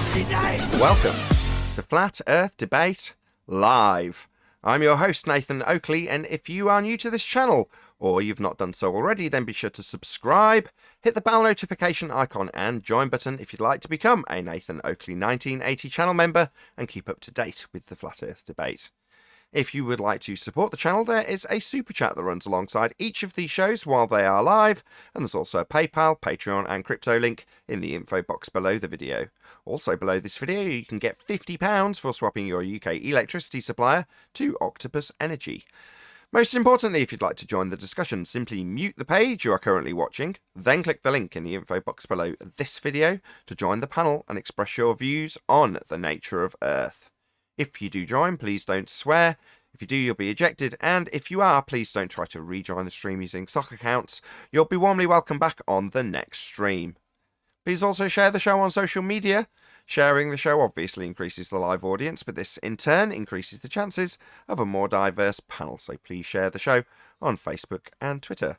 fucking day! Welcome to Flat Earth Debate Live. I'm your host, Nathan Oakley, and if you are new to this channel, or you've not done so already, then be sure to subscribe, hit the bell notification icon and join button if you'd like to become a Nathan Oakley 1980 channel member and keep up to date with the Flat Earth Debate. If you would like to support the channel, there is a super chat that runs alongside each of these shows while they are live, and there's also a PayPal, Patreon and crypto link in the info box below the video. Also below this video, you can get £50 for swapping your UK electricity supplier to Octopus Energy. Most importantly, if you'd like to join the discussion, simply mute the page you are currently watching, then click the link in the info box below this video to join the panel and express your views on the nature of Earth. If you do join, please don't swear. If you do, you'll be ejected. And if you are, please don't try to rejoin the stream using sock accounts. You'll be warmly welcome back on the next stream. Please also share the show on social media. Sharing the show obviously increases the live audience, but this in turn increases the chances of a more diverse panel. So please share the show on Facebook and Twitter.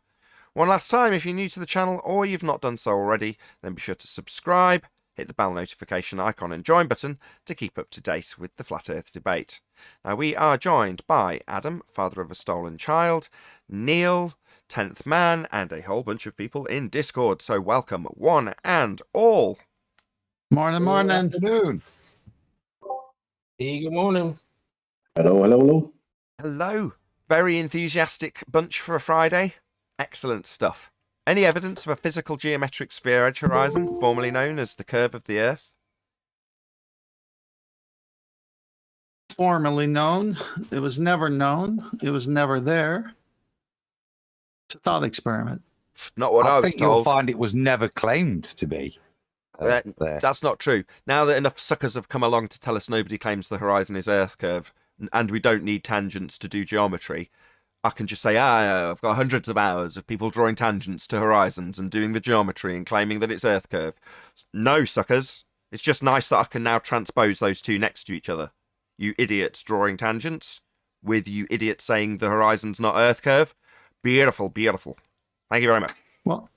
One last time, if you're new to the channel or you've not done so already, then be sure to subscribe, hit the bell notification icon and join button to keep up to date with the Flat Earth Debate. Now, we are joined by Adam, father of a stolen child, Neil, 10th man, and a whole bunch of people in Discord. So welcome, one and all. Morning, morning. Afternoon. Hey, good morning. Hello, hello, hello. Hello. Very enthusiastic bunch for a Friday. Excellent stuff. Any evidence of a physical geometric sphere edge horizon, formerly known as the curve of the Earth? Formerly known. It was never known. It was never there. It's a thought experiment. Not what I was think you'll told. find it was never claimed to be. There. That's not true. Now that enough suckers have come along to tell us nobody claims the horizon is Earth curve, and we don't need tangents to do geometry, I can just say, I've got hundreds of hours of people drawing tangents to horizons and doing the geometry and claiming that it's Earth curve. No, suckers. It's just nice that I can now transpose those two next to each other. You idiots drawing tangents, with you idiots saying the horizon's not Earth curve. Beautiful, beautiful. Thank you very much. Well,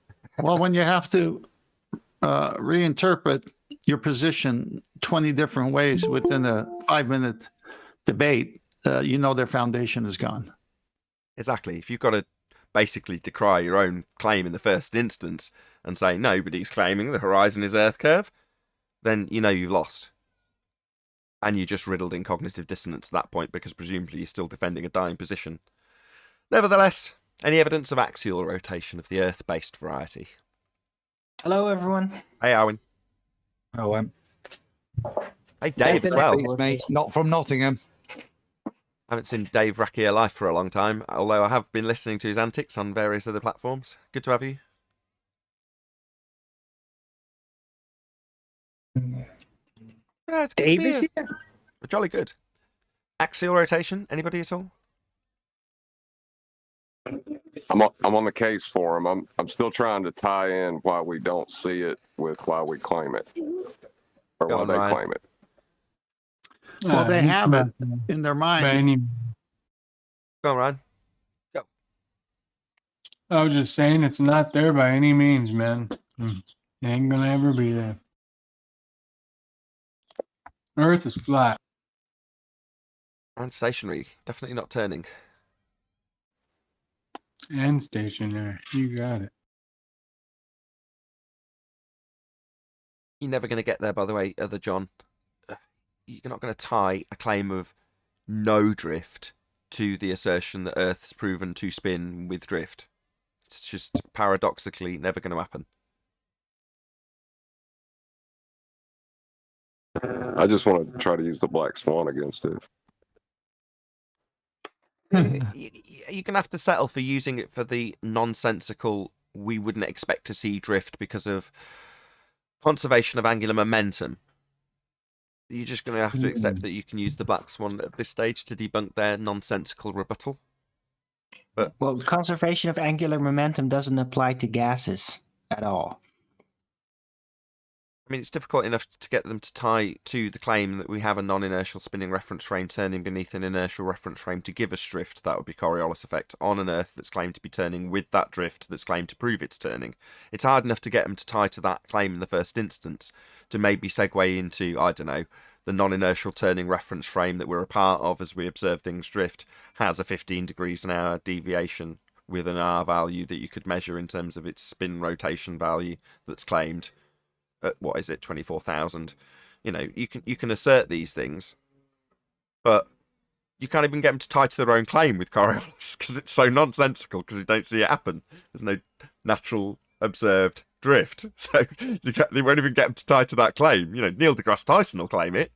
when you have to reinterpret your position 20 different ways within a 5-minute debate, you know their foundation is gone. Exactly. If you've got to basically decry your own claim in the first instance and say nobody's claiming the horizon is Earth curve, then you know you've lost. And you're just riddled in cognitive dissonance at that point because presumably you're still defending a dying position. Nevertheless, any evidence of axial rotation of the Earth-based variety? Hello, everyone. Hey, Owen. Oh, Hey, Dave as well. It's me, not from Nottingham. I haven't seen Dave Racky alive for a long time, although I have been listening to his antics on various other platforms. Good to have you. Yeah, it's good to be David here. here? Jolly good. Axial rotation, anybody at all? I'm on the case for him. I'm still trying to tie in why we don't see it with why we claim it, or Go why on, they Ryan. claim it. Well, they he's have it not in their by mind. any- Go on, Ryan. I was just saying it's not there by any means, man. It ain't gonna ever be there. Earth is flat. And stationary, definitely not turning. And stationary. You got it. You're never going to get there, by the way, other John. You're not going to tie a claim of no drift to the assertion that Earth's proven to spin with drift. It's just paradoxically never going to happen. I just want to try to use the black swan against it. You're going to have to settle for using it for the nonsensical, we wouldn't expect to see drift because of conservation of angular momentum. You're just going to have to accept that you can use the black swan at this stage to debunk their nonsensical rebuttal. But Well, conservation of angular momentum doesn't apply to gases at all. I mean, it's difficult enough to get them to tie to the claim that we have a non-inertial spinning reference frame turning beneath an inertial reference frame to give us drift. That would be Coriolis effect on an Earth that's claimed to be turning with that drift that's claimed to prove it's turning. It's hard enough to get them to tie to that claim in the first instance to maybe segue into, I don't know, the non-inertial turning reference frame that we're a part of as we observe things drift has a 15 degrees an hour deviation with an R value that you could measure in terms of its spin rotation value that's claimed at, what is it, 24,000. You know, you can assert these things, but you can't even get them to tie to their own claim with Coriolis because it's so nonsensical because you don't see it happen. There's no natural observed drift, so they won't even get them to tie to that claim. You know, Neil deGrasse Tyson will claim it.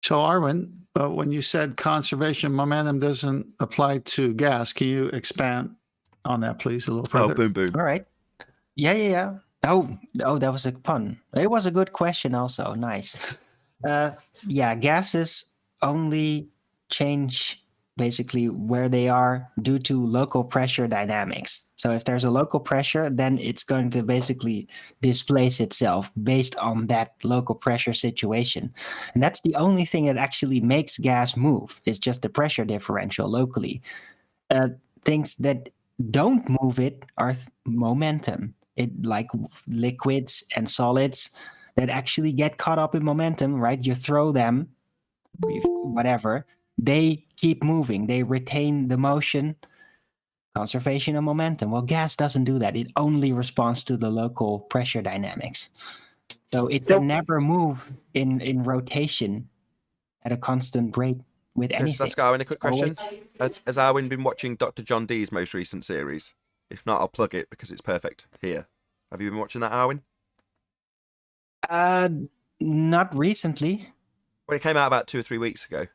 So, Arwen, when you said conservation momentum doesn't apply to gas, can you expand on that, please, a little further? Oh, boom, boom. All right. Yeah. Oh, that was a pun. It was a good question also. Nice. Yeah, gases only change basically where they are due to local pressure dynamics. So if there's a local pressure, then it's going to basically displace itself based on that local pressure situation. And that's the only thing that actually makes gas move, is just the pressure differential locally. Things that don't move it are momentum. It, like liquids and solids that actually get caught up in momentum, right? You throw them, whatever, they keep moving. They retain the motion, conservation of momentum. Well, gas doesn't do that. It only responds to the local pressure dynamics. So it can never move in rotation at a constant rate with anything. Let's go in a quick question. Has Arwen been watching Dr. John Dee's most recent series? If not, I'll plug it because it's perfect here. Have you been watching that, Arwen? Not recently. Well, it came out about 2 or 3 weeks ago.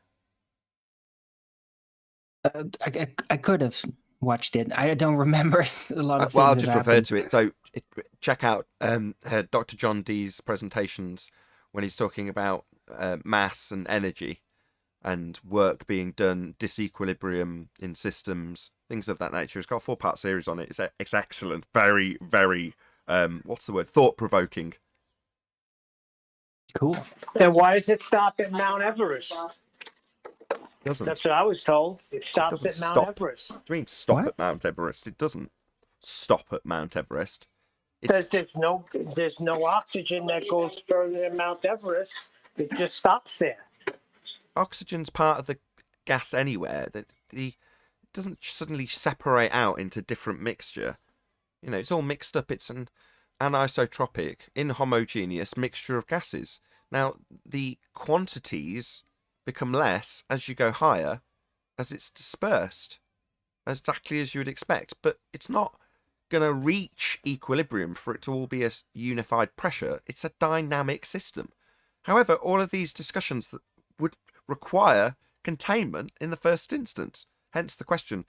I could have watched it. I don't remember a lot of things. Well, I'll just refer to it. So check out Dr. John Dee's presentations when he's talking about mass and energy and work being done, disequilibrium in systems, things of that nature. It's got a 4-part series on it. It's excellent. Very, very, what's the word? Thought-provoking. Cool. Then why does it stop at Mount Everest? Doesn't. That's what I was told. It stops at Mount Everest. What do you mean stop What? at Mount Everest? It doesn't stop at Mount Everest. Because there's no oxygen that goes further than Mount Everest. It just stops there. Oxygen's part of the gas anywhere. It doesn't suddenly separate out into different mixture. You know, it's all mixed up. It's an anisotropic, inhomogeneous mixture of gases. Now, the quantities become less as you go higher, as it's dispersed, exactly as you would expect. But it's not going to reach equilibrium for it to all be a unified pressure. It's a dynamic system. However, all of these discussions that would require containment in the first instance. Hence the question,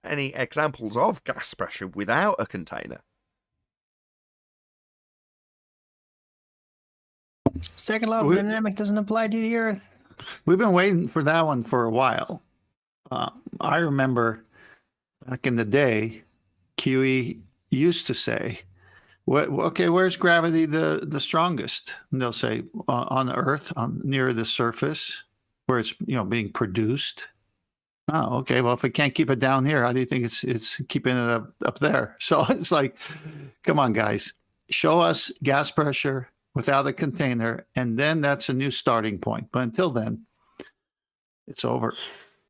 any examples of gas pressure without a container? Second law of dynamic doesn't apply to the Earth. We've been waiting for that one for a while. I remember back in the day, QE used to say, okay, where's gravity the strongest? And they'll say on Earth, near the surface, where it's being produced. Oh, okay. Well, if it can't keep it down here, how do you think it's keeping it up there? So it's like, come on, guys, show us gas pressure without a container, and then that's a new starting point. But until then, it's over.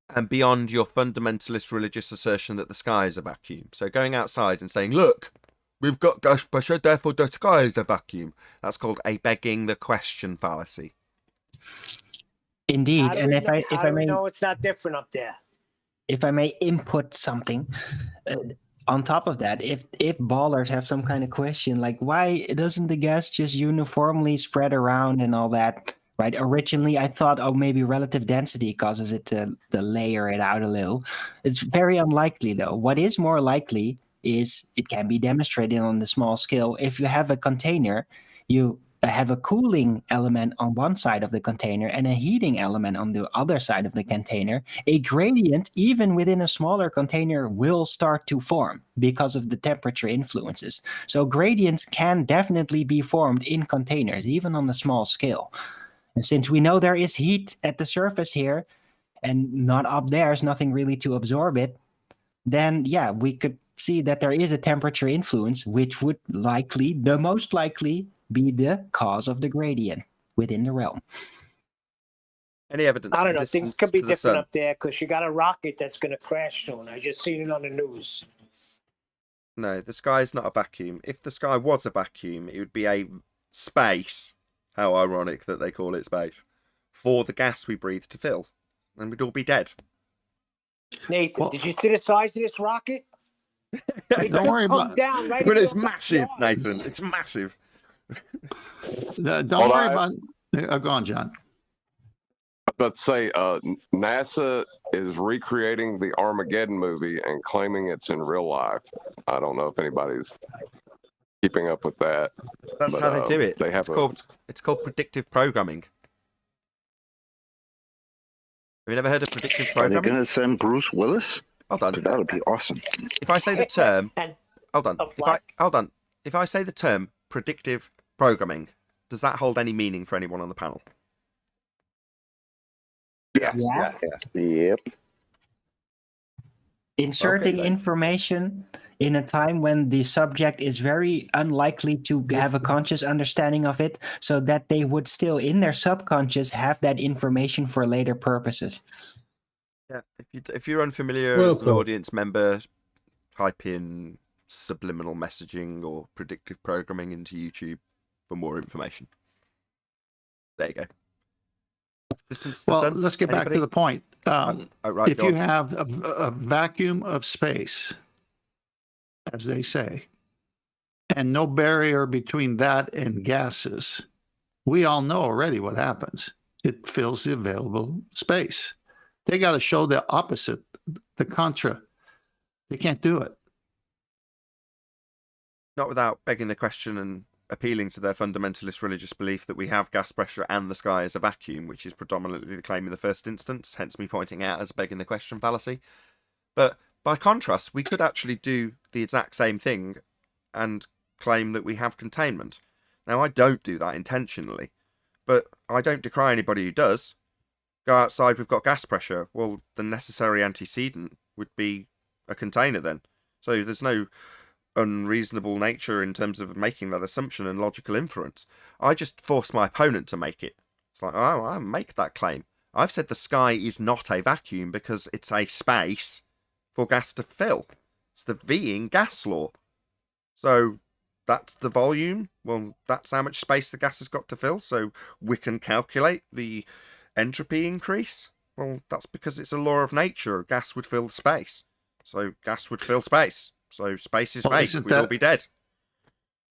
And beyond your fundamentalist religious assertion that the sky is a vacuum. So going outside and saying, look, we've got gas pressure, therefore the sky is a vacuum. That's called a begging the question fallacy. Indeed. And if I may know it's not different up there. If I may input something on top of that, if ballers have some kind of question like why doesn't the gas just uniformly spread around and all that, right? Originally, I thought, maybe relative density causes it to layer it out a little. It's very unlikely, though. What is more likely is it can be demonstrated on the small scale. If you have a container, you have a cooling element on one side of the container and a heating element on the other side of the container, a gradient, even within a smaller container, will start to form because of the temperature influences. So gradients can definitely be formed in containers, even on a small scale. And since we know there is heat at the surface here, and not up there's nothing really to absorb it, then yeah, we could see that there is a temperature influence, which would the most likely be the cause of the gradient within the realm. Any evidence? I don't of know. distance Things could be to the different sun? up there because you got a rocket that's going to crash soon. I just seen it on the news. No, the sky is not a vacuum. If the sky was a vacuum, it would be a space. How ironic that they call it space. For the gas we breathe to fill. And we'd all be dead. Nathan, did you see the size of this rocket? Don't worry about down right But in it's your massive, backyard. Nathan. It's massive. don't worry about. Go on, John. But say NASA is recreating the Armageddon movie and claiming it's in real life. I don't know if anybody's keeping up with that. That's how they do it. They have it's called predictive programming. Have you never heard of predictive Are they programming? going to send Bruce Willis? Hold on. That would be awesome. If I say the term, And hold on. Hold on. If I say the term predictive programming, does that hold any meaning for anyone on the panel? Yeah. Yeah. Yep. Inserting then. information in a time when the subject is very unlikely to have a conscious understanding of it, so that they would still, in their subconscious, have that information for later purposes. Yeah. If you're unfamiliar Well as an put. audience member, type in subliminal messaging or predictive programming into YouTube for more information. There you go. Distance to the Well, sun? let's get back to the point. Right, If go you on. have a vacuum of space, as they say, and no barrier between that and gases, we all know already what happens. It fills the available space. They got to show the opposite, the contra. They can't do it. Not without begging the question and appealing to their fundamentalist religious belief that we have gas pressure and the sky as a vacuum, which is predominantly the claim in the first instance, hence me pointing out as a begging the question fallacy. But by contrast, we could actually do the exact same thing and claim that we have containment. Now, I don't do that intentionally, but I don't decry anybody who does. Go outside, we've got gas pressure. Well, the necessary antecedent would be a container then. So there's no unreasonable nature in terms of making that assumption and logical inference. I just force my opponent to make it. It's like, oh, I make that claim. I've said the sky is not a vacuum because it's a space for gas to fill. It's the Ving gas law. So that's the volume. Well, that's how much space the gas has got to fill. So we can calculate the entropy increase. Well, that's because it's a law of nature. Gas would fill space. So gas would fill space. So space is space. We'd all be dead.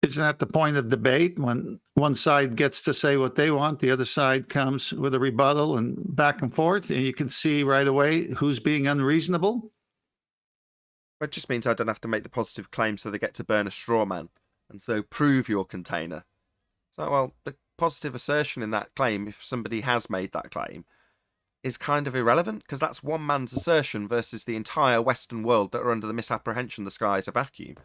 Isn't that the point of debate? When one side gets to say what they want, the other side comes with a rebuttal and back and forth, and you can see right away who's being unreasonable. It just means I don't have to make the positive claim so they get to burn a straw man. And so prove your container. So, well, the positive assertion in that claim, if somebody has made that claim, is kind of irrelevant because that's one man's assertion versus the entire Western world that are under the misapprehension the sky is a vacuum.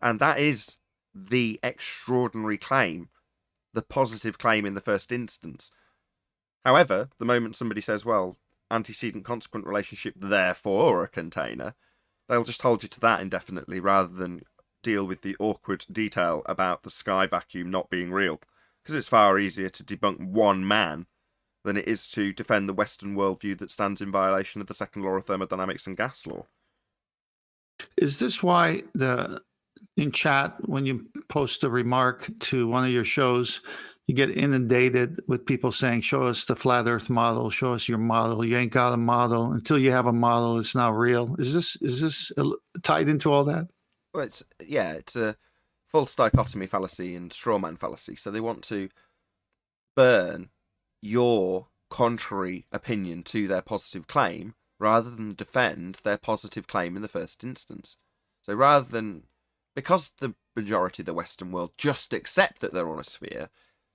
And that is the extraordinary claim, the positive claim in the first instance. However, the moment somebody says, well, antecedent-consequent relationship, therefore a container, they'll just hold you to that indefinitely rather than deal with the awkward detail about the sky vacuum not being real. Because it's far easier to debunk one man than it is to defend the Western worldview that stands in violation of the second law of thermodynamics and gas law. Is this why in chat, when you post a remark to one of your shows, you get inundated with people saying, show us the flat earth model, show us your model. You ain't got a model. Until you have a model, it's not real. Is this tied into all that? Well, it's a false dichotomy fallacy and strawman fallacy. So they want to burn your contrary opinion to their positive claim rather than defend their positive claim in the first instance. So rather than, because the majority of the Western world just accept that they're on a sphere,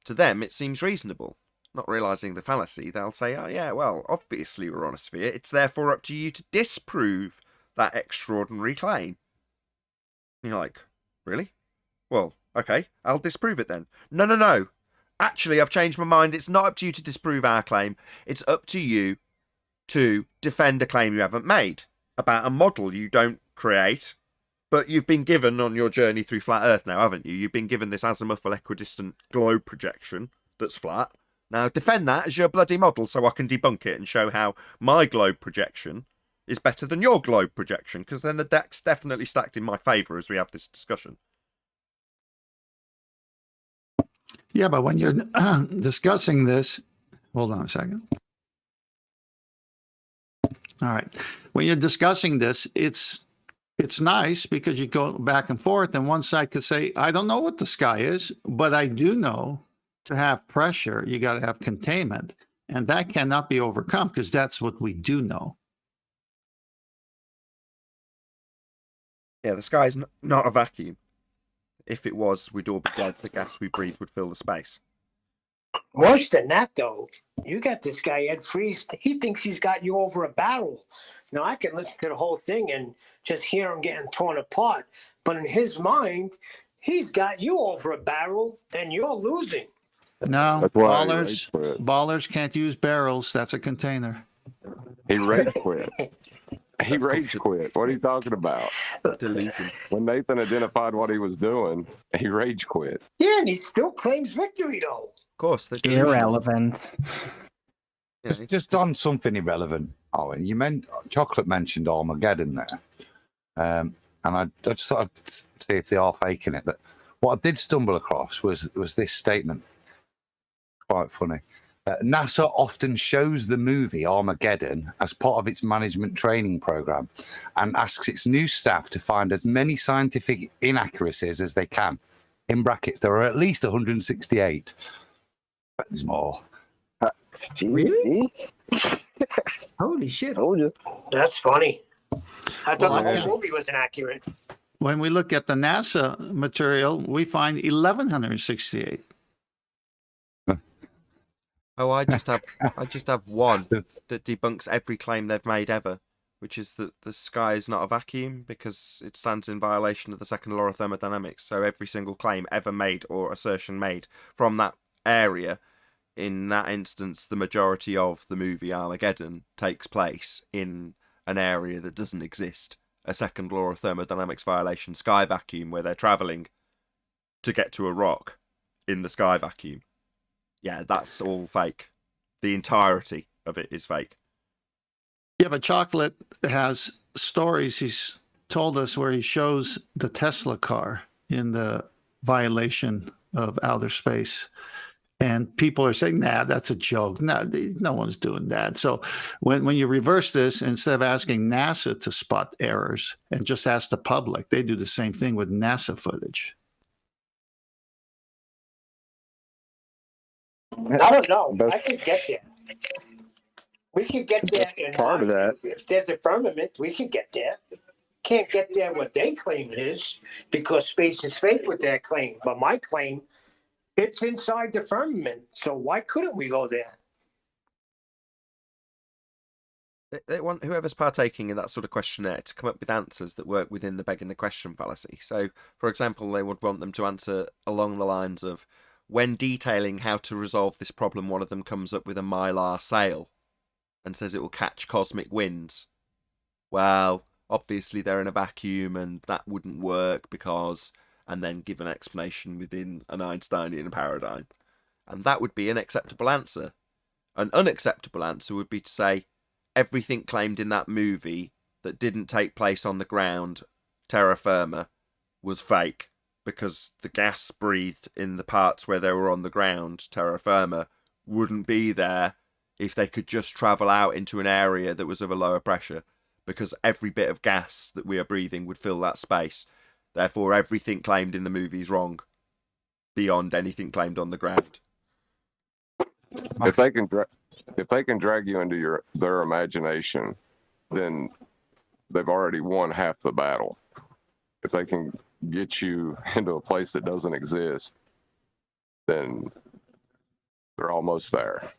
to them it seems reasonable. Not realising the fallacy, they'll say, oh yeah, well, obviously we're on a sphere. It's therefore up to you to disprove that extraordinary claim. And you're like, really? Well, okay, I'll disprove it then. No. Actually, I've changed my mind. It's not up to you to disprove our claim. It's up to you to defend a claim you haven't made about a model you don't create, but you've been given on your journey through flat Earth now, haven't you? You've been given this azimuthal equidistant globe projection that's flat. Now defend that as your bloody model so I can debunk it and show how my globe projection is better than your globe projection, because then the deck's definitely stacked in my favour as we have this discussion. Yeah, but when you're discussing this, hold on a second. All right. When you're discussing this, it's nice because you go back and forth, and one side could say, I don't know what the sky is, but I do know to have pressure, you got to have containment. And that cannot be overcome because that's what we do know. Yeah, the sky is not a vacuum. If it was, we'd all be dead. The gas we breathe would fill the space. Worse than that, though, you got this guy, Ed Freeze. He thinks he's got you over a barrel. Now, I can listen to the whole thing and just hear him getting torn apart. But in his mind, he's got you over a barrel and you're losing. No, ballers can't use barrels. That's a container. He rage quit. He rage quit. What are you talking about? Delusion. When Nathan identified what he was doing, he rage quit. Yeah, and he still claims victory, though. Of course, they're delusional. Irrelevant. Just on something irrelevant, Owen, Chocolate mentioned Armageddon there. And I just thought I'd see if they are faking it. But what I did stumble across was this statement. Quite funny. NASA often shows the movie Armageddon as part of its management training program and asks its new staff to find as many scientific inaccuracies as they can. In brackets, there are at least 168. But there's more. Really? Holy shit. Told you. That's funny. I thought the yeah. whole movie was inaccurate. When we look at the NASA material, we find 1,168. Oh, I just have one that debunks every claim they've made ever, which is that the sky is not a vacuum because it stands in violation of the second law of thermodynamics. So every single claim ever made or assertion made from that area, in that instance, the majority of the movie Armageddon takes place in an area that doesn't exist. A second law of thermodynamics violation, sky vacuum, where they're travelling to get to a rock in the sky vacuum. Yeah, that's all fake. The entirety of it is fake. Yeah, but Chocolate has stories he's told us where he shows the Tesla car in the violation of outer space. And people are saying, nah, that's a joke. No one's doing that. So when you reverse this, instead of asking NASA to spot errors and just ask the public, they do the same thing with NASA footage. I don't know. I could get there. We could get there. In Part of that. If there's a firmament, we could get there. Can't get there what they claim it is because space is fake with their claim. But my claim, it's inside the firmament. So why couldn't we go there? They want whoever's partaking in that sort of questionnaire to come up with answers that work within the begging the question fallacy. So, for example, they would want them to answer along the lines of, when detailing how to resolve this problem, one of them comes up with a mylar sail and says it will catch cosmic winds. Well, obviously they're in a vacuum and that wouldn't work because... and then give an explanation within an Einsteinian paradigm. And that would be an acceptable answer. An unacceptable answer would be to say, everything claimed in that movie that didn't take place on the ground, terra firma, was fake. Because the gas breathed in the parts where they were on the ground, terra firma, wouldn't be there if they could just travel out into an area that was of a lower pressure. Because every bit of gas that we are breathing would fill that space. Therefore, everything claimed in the movie is wrong, beyond anything claimed on the ground. If they can drag you into their imagination, then they've already won half the battle. If they can get you into a place that doesn't exist, then They're almost there.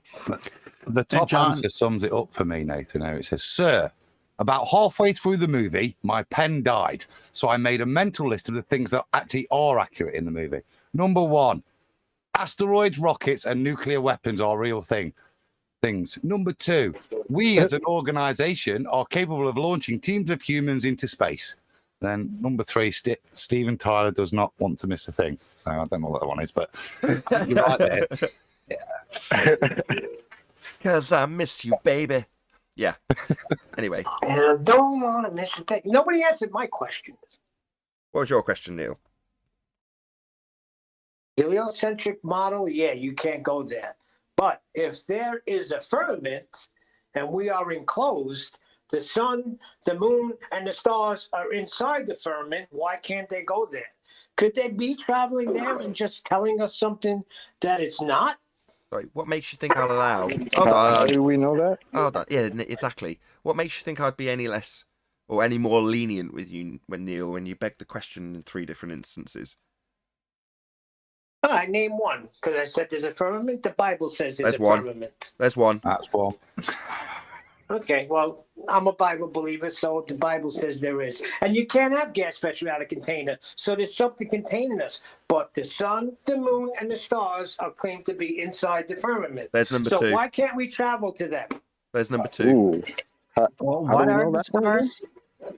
The top John- answer sums it up for me, Nathan. Now it says, "Sir, about halfway through the movie, my pen died, so I made a mental list of the things that actually are accurate in the movie. Number 1, asteroids, rockets, and nuclear weapons are real things. Number 2, we as an organization are capable of launching teams of humans into space. Then number 3, Steven Tyler does not want to miss a thing. So I don't know what that one is, but you're right there. Because I miss you, baby. Yeah. Anyway, And I don't want to miss a thing. Nobody answered my question. what was your question, Neil? Heliocentric model, yeah, you can't go there. But if there is a firmament and we are enclosed, the sun, the moon, and the stars are inside the firmament, why can't they go there? Could they be traveling there and just telling us something that it's not? Sorry, what makes you think I'll allow? How do we know that? Hold on. Yeah, exactly. What makes you think I'd be any less or any more lenient with you, Neil, when you beg the question in 3 different instances? All right, name one, because I said there's a firmament. The Bible says there's There's a one. firmament. There's one. That's one. Okay, well, I'm a Bible believer, so the Bible says there is. And you can't have gas pressure out of container, so there's something containing us. But the sun, the moon, and the stars are claimed to be inside the firmament. There's number So 2. why can't we travel to them? There's number 2. Ooh. Well, How what do we are know the that one again? stars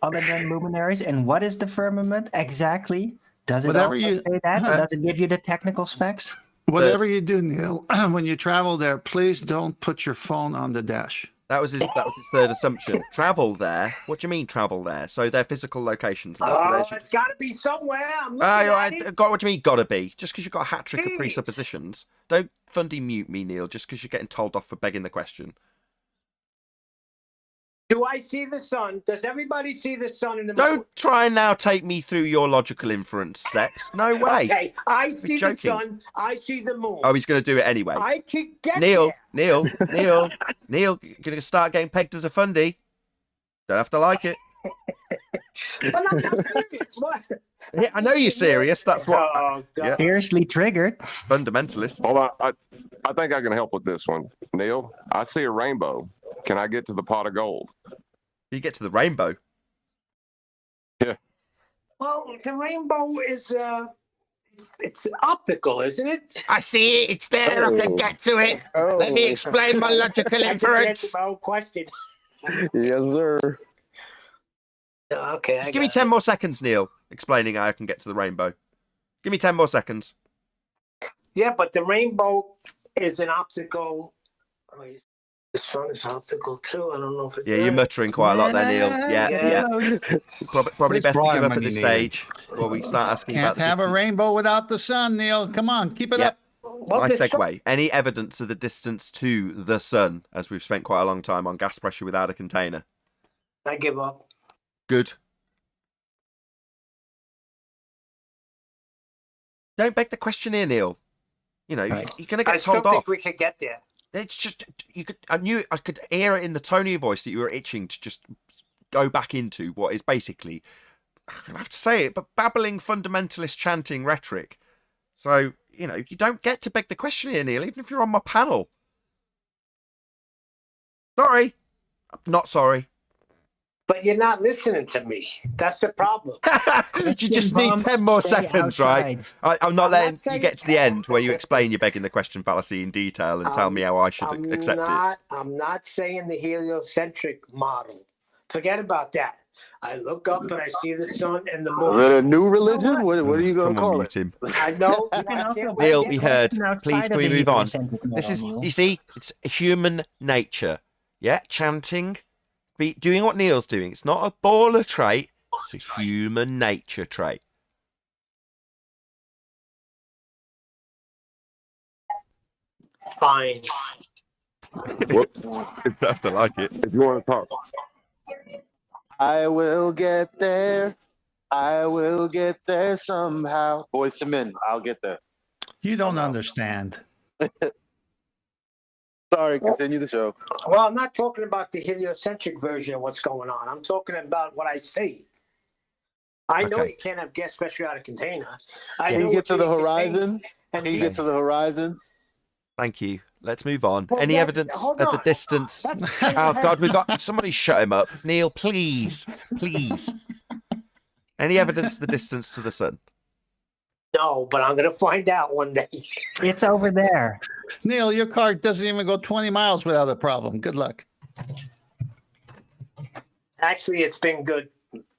other than luminaries? And what is the firmament exactly? Does it Whatever also you- say that? Or does it give you the technical specs? Whatever you do, Neil, when you travel there, please don't put your phone on the dash. That was his third assumption. Travel there? What do you mean travel there? So they're physical locations. Oh, it's got to be somewhere. I'm looking at it. What do you mean gotta be? Just because you've got a hat trick of Jeez. presuppositions. Don't fundy mute me, Neil, just because you're getting told off for begging the question. Do I see the sun? Does everybody see the sun in the moon? Don't try and now take me through your logical inference steps. No way. Okay, I see the joking. sun. I see the moon. Oh, he's going to do it anyway. I can get Neil, there. Neil, you're going to start getting pegged as a fundy. Don't have to like it. But I'm not serious. What? Yeah, I know you're serious. That's what Oh, God. Yeah. Fiercely triggered. fundamentalist. Hold on. I think I can help with this one. Neil, I see a rainbow. Can I get to the pot of gold? You get to the rainbow. Well, the rainbow is it's optical, isn't it? I see it. It's there. I can get to it. Let me explain my logical That's inference. my own question. Yes, sir. Okay, I Give me got 10 more seconds, Neil, explaining how I can get to the rainbow. Give me 10 more seconds. it. Yeah, but the rainbow is an optical. The sun is optical too. I don't know if it's. Yeah, you're muttering quite a lot there, Neil. Yeah. Probably Where's best to Brian give up when at you this need him? stage. While we start asking Can't about the have a distance. rainbow without the sun, Neil. Come on, keep it Yeah. up. Well, Nice there's segue. Any evidence of the distance to the sun, as we've spent quite a long time on gas pressure without a container? I give up. Good. Don't beg the question here, Neil. You know, Right. you're going to I get still told think off. we could get there. It's just I could hear it in the tone of your voice that you were itching to just go back into what is basically, I have to say it, but babbling fundamentalist chanting rhetoric. So, you know, you don't get to beg the question here, Neil, even if you're on my panel. Sorry. Not sorry. But you're not listening to me. That's the problem. You just need Bombs 10 more stay seconds, right? outside. I'm not I'm letting not saying- you get to the end where you explain your begging the question fallacy in detail and tell me how I should accept it. I'm not saying the heliocentric model. Forget about that. I look up and I see the sun and the Is moon. it a new religion? What are you going Come to on, call mute it? him. I know. You can also Neil, get we the heard. question outside Please, of can we the move on? heliocentric This model, is, Neil. you see, it's human nature. Yeah, chanting, doing what Neil's doing. It's not a baller trait. It's a human nature trait. Fine. You have to like it. If you want to talk. I will get there. I will get there somehow. Boys to men, I'll get there. You don't understand. Sorry, continue the show. Well, I'm not talking about the heliocentric version of what's going on. I'm talking about what I see. I know Okay. you can't have gas pressure out of container. I Can know you get what's to the in container. horizon? And Can you get to the horizon? Thank you. Let's move on. Well, Any that- evidence hold of the on. distance? That's- Oh God, we've got somebody shut him up. Neil, please, please. Any evidence of the distance to the sun? No, but I'm going to find out one day. It's over there. Neil, your car doesn't even go 20 miles without a problem. Good luck. Actually, it's been good,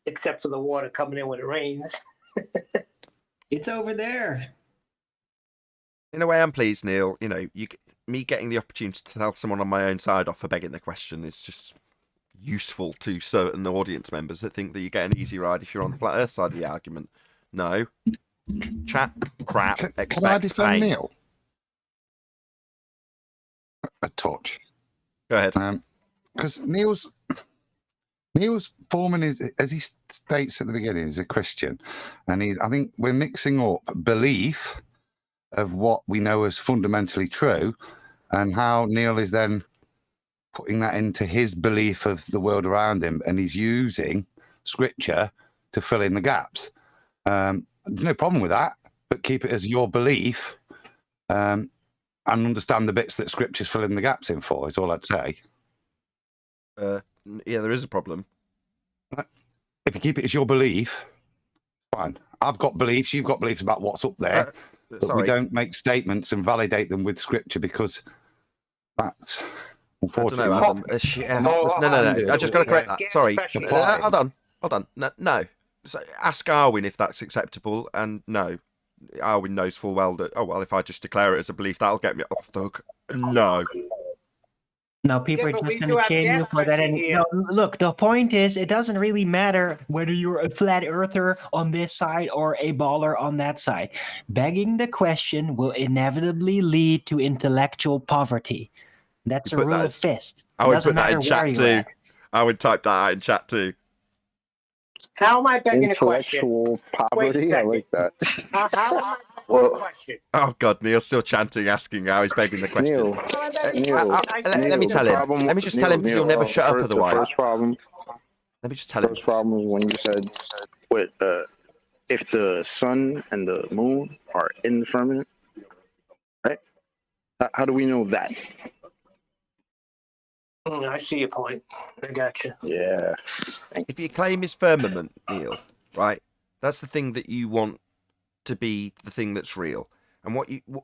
except for the water coming in when it rains. It's over there. In a way, I'm pleased, Neil. You know, me getting the opportunity to tell someone on my own side off for begging the question is just useful to certain audience members that think that you get an easy ride if you're on the flat Earth side of the argument. No. Chat crap. Can I Expect defend pain. Neil? A touch. Go ahead. Because Neil's forming his, as he states at the beginning, is a Christian, and I think we're mixing up belief of what we know as fundamentally true, and how Neil is then putting that into his belief of the world around him, and he's using scripture to fill in the gaps. There's no problem with that, but keep it as your belief, and understand the bits that scripture's filling the gaps in for, is all I'd say. Yeah, there is a problem. If you keep it as your belief, fine. I've got beliefs, you've got beliefs about what's up there, but we don't make statements and validate them with scripture, because that's I don't unfortunately know, Adam. No. I just got to correct that. Sorry. Hold on. No. So ask Arwin if that's acceptable, and no. Arwin knows full well that, if I just declare it as a belief, that'll get me off the hook. No. No, people Yeah, are but just we going do to have chain you gas for that. pressure And here. no, look, the point is, it doesn't really matter whether you're a flat earther on this side or a baller on that side. Begging the question will inevitably lead to intellectual poverty. That's a Put rule that- of fist. I It would doesn't put that in matter where chat you're too. at. I would type that out in chat too. How am I begging a question? Intellectual poverty. I like that. How am I begging Well- a question? Oh God, Neil's still chanting, asking how he's begging the question. Neil, How am I begging a Neil, question? let me tell him. Let me just tell him, because he'll never shut up otherwise. The first problem. Let me just tell him. First problem is when you said, "What if the sun and the moon are in the firmament?" Right? How do we know that? I see your point. I got you. Yeah. If you claim his firmament, Neil, right? That's the thing that you want to be the thing that's real. And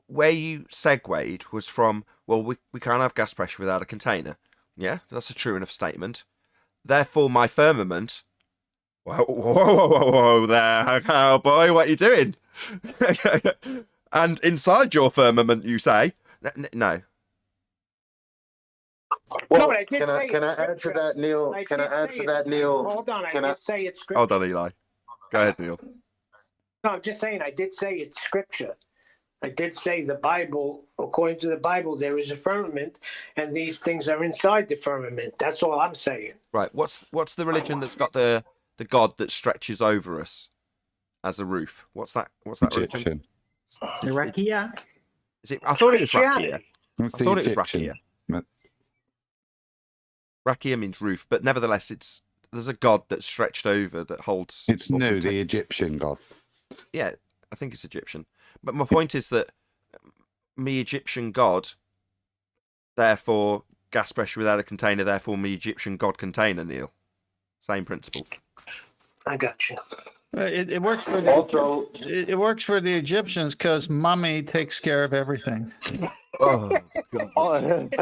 where you segued was from, we can't have gas pressure without a container. Yeah, that's a true enough statement. Therefore, my firmament. Whoa there, cowboy, what are you doing? And inside your firmament, you say, no. Well, No, but I did can I say it's add to scripture. that, Neil? I Can I did add say to it. that, Neil? Hold on, I Can did say it's scripture. Hold on, Eli. Go ahead, Neil. No, I'm just saying, I did say it's scripture. I did say the Bible, according to the Bible, there is a firmament, and these things are inside the firmament. That's all I'm saying. Right. What's the religion that's got the God that stretches over us as a roof? What's that religion? Egyptian. The Rakia? Is it? I thought it was Rakia. Christianity. It's I the thought it was Egyptian. Rakia. But Rakia means roof, but nevertheless, there's a God that's stretched over that holds. it's or Nu, contain- the Egyptian god. Yeah, I think it's Egyptian. But my point is that me Egyptian God, therefore gas pressure without a container, therefore me Egyptian God container, Neil. Same principle. I got you. It works for the Also, it works for the Egyptians because Mummy takes care of everything. Oh, God.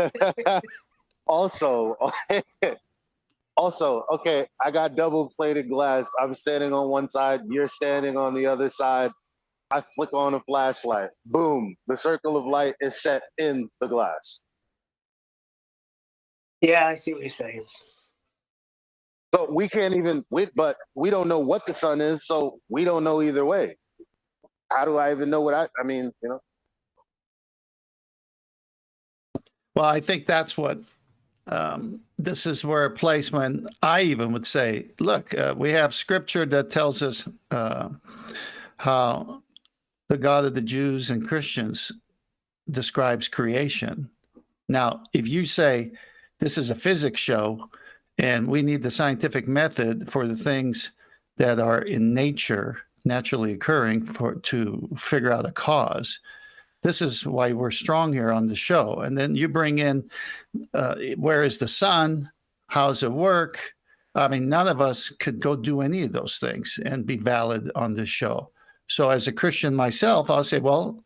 also, okay, I got double plated glass. I'm standing on one side, you're standing on the other side. I flick on a flashlight. Boom, the circle of light is set in the glass. Yeah, I see what you're saying. So we can't even, but we don't know what the sun is, so we don't know either way. How do I even know what I mean, you know? Well, I think that's what this is where a place when I even would say, look, we have scripture that tells us how the God of the Jews and Christians describes creation. Now, if you say this is a physics show and we need the scientific method for the things that are in nature, naturally occurring, to figure out a cause, This is why we're strong here on the show. And then you bring in, where is the sun? How's it work? I mean, none of us could go do any of those things and be valid on this show. So as a Christian myself, I'll say, well,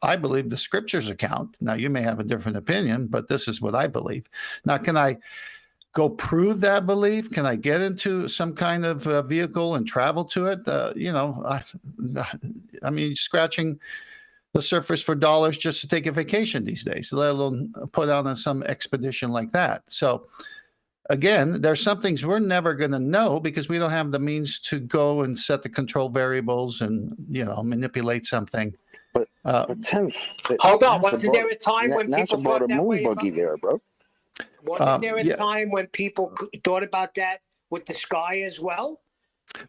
I believe the scriptures account. Now, you may have a different opinion, but this is what I believe. Now, can I go prove that belief? Can I get into some kind of vehicle and travel to it? I mean, scratching the surface for dollars just to take a vacation these days, let alone put out on some expedition like that. So again, there's some things we're never going to know because we don't have the means to go and set the control variables and, manipulate something. But Tim, hold on. Wasn't there a time when people brought a thought that moon way buggy there, bro? Wasn't there a time when people thought about that with the sky as well?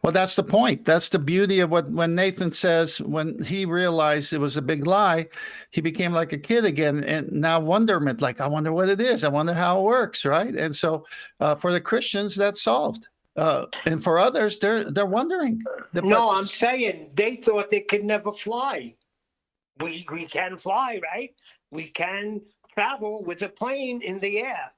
Well, that's the point. That's the beauty of when Nathan says, when he realized it was a big lie, he became like a kid again. And now wonderment, like, I wonder what it is. I wonder how it works, right? And so for the Christians, that's solved. And for others, they're wondering. No, I'm saying they thought they could never fly. We can fly, right? We can travel with a plane in the air.